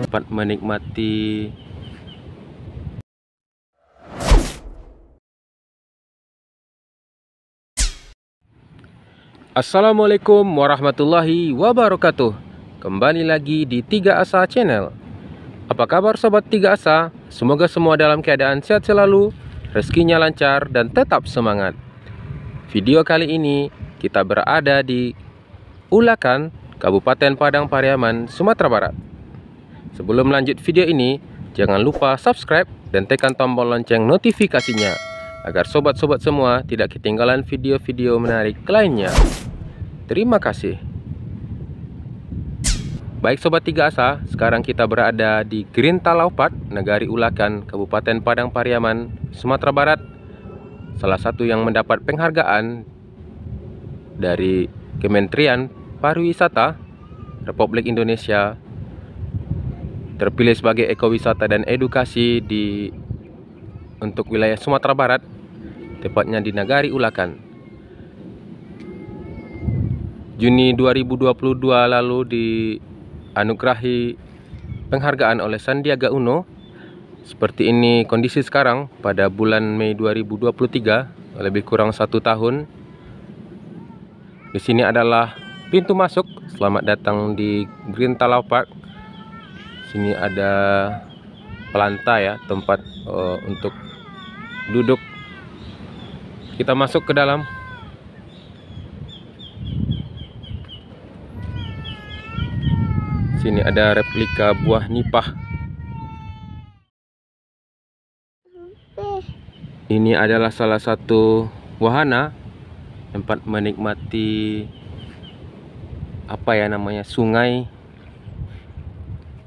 dapat menikmati Assalamualaikum warahmatullahi wabarakatuh. Kembali lagi di 3 Asa Channel. Apa kabar sobat 3 Asa? Semoga semua dalam keadaan sehat selalu, rezekinya lancar dan tetap semangat. Video kali ini kita berada di Ulakan, Kabupaten Padang Pariaman, Sumatera Barat. Sebelum lanjut video ini, jangan lupa subscribe dan tekan tombol lonceng notifikasinya agar sobat-sobat semua tidak ketinggalan video-video menarik lainnya. Terima kasih. Baik sobat 3 Asa, sekarang kita berada di Gerintalaupat, Negari Ulakan, Kabupaten Padang Pariaman, Sumatera Barat. Salah satu yang mendapat penghargaan dari Kementerian Pariwisata Republik Indonesia, terpilih sebagai ekowisata dan edukasi untuk wilayah Sumatera Barat, tepatnya di Negari Ulakan. Juni 2022 lalu dianugerahi penghargaan oleh Sandiaga Uno. Seperti ini kondisi sekarang pada bulan Mei 2023, lebih kurang 1 tahun. Di sini adalah pintu masuk. Selamat datang di Gerintalaupat. Sini ada pelantai ya, tempat untuk duduk. Kita masuk ke dalam. Sini ada replika buah nipah. Ini adalah salah satu wahana tempat menikmati sungai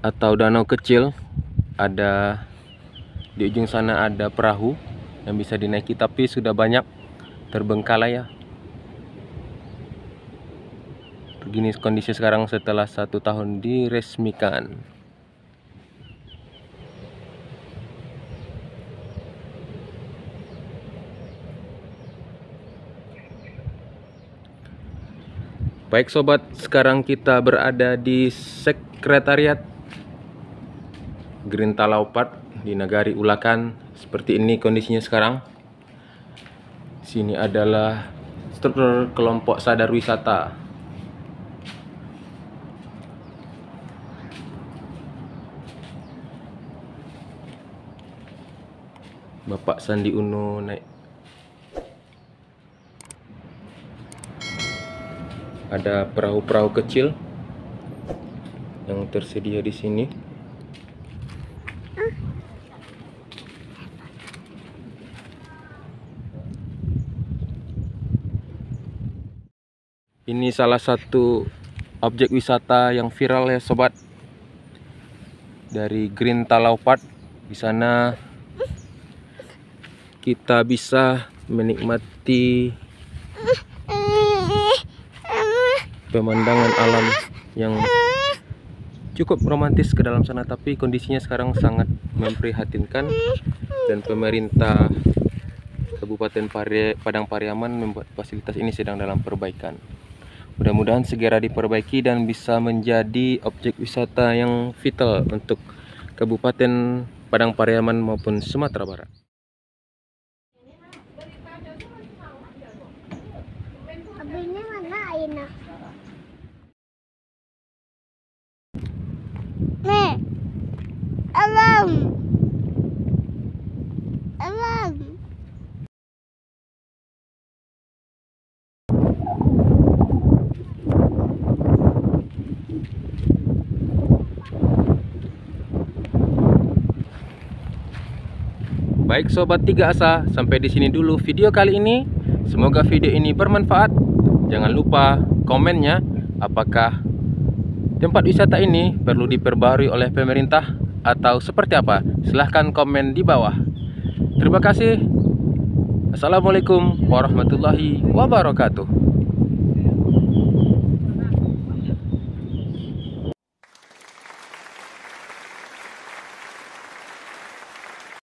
atau danau kecil. Ada di ujung sana ada perahu yang bisa dinaiki, tapi sudah banyak terbengkalai ya. Begini kondisi sekarang setelah 1 tahun diresmikan. Baik sobat, sekarang kita berada di Sekretariat Gerintalaupat di Negari Ulakan. Seperti ini kondisinya sekarang. Sini adalah struktur kelompok sadar wisata. Bapak Sandi Uno naik. Ada perahu-perahu kecil yang tersedia di sini. Ini salah satu objek wisata yang viral ya sobat, dari Gerintalaupat. Di sana kita bisa menikmati pemandangan alam yang cukup romantis ke dalam sana, tapi kondisinya sekarang sangat memprihatinkan dan pemerintah Kabupaten Padang Pariaman membuat fasilitas ini sedang dalam perbaikan. Mudah-mudahan segera diperbaiki dan bisa menjadi objek wisata yang vital untuk Kabupaten Padang Pariaman maupun Sumatera Barat. Alam. Baik sobat 3 Asa, sampai di sini dulu video kali ini. Semoga video ini bermanfaat. Jangan lupa komennya, apakah tempat wisata ini perlu diperbarui oleh pemerintah atau seperti apa? Silahkan komen di bawah. Terima kasih. Assalamualaikum warahmatullahi wabarakatuh.